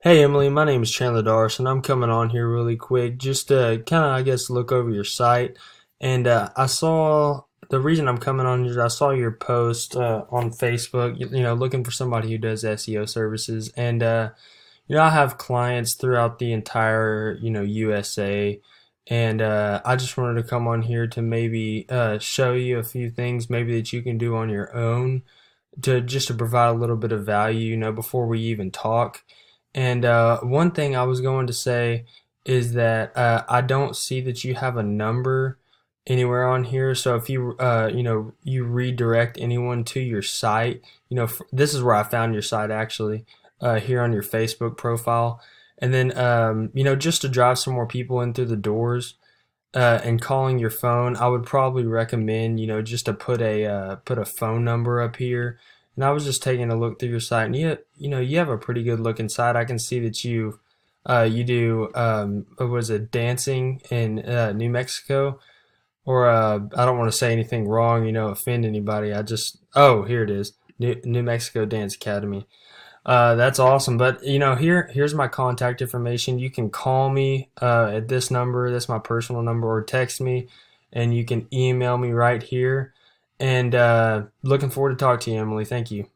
Hey Emily, my name is Chandler Darson. I'm coming on here really quick just to kind of, I guess, look over your site. And I saw the reason I'm coming on here, I saw your post on Facebook, looking for somebody who does SEO services. And, I have clients throughout the entire, USA. And I just wanted to come on here to maybe show you a few things maybe that you can do on your own to just to provide a little bit of value, before we even talk. And one thing I was going to say is that I don't see that you have a number anywhere on here. So if you redirect anyone to your site, this is where I found your site actually, here on your Facebook profile. And then, just to drive some more people in through the doors, and calling your phone, I would probably recommend, just to put a phone number up here. And I was just taking a look through your site, and you have a pretty good looking site. I can see that you do what was it, dancing in New Mexico, or I don't want to say anything wrong, offend anybody. Here it is, New Mexico Dance Academy. That's awesome. But here's my contact information. You can call me at this number. That's my personal number, or text me, and you can email me right here. And looking forward to talk to you, Emily. Thank you.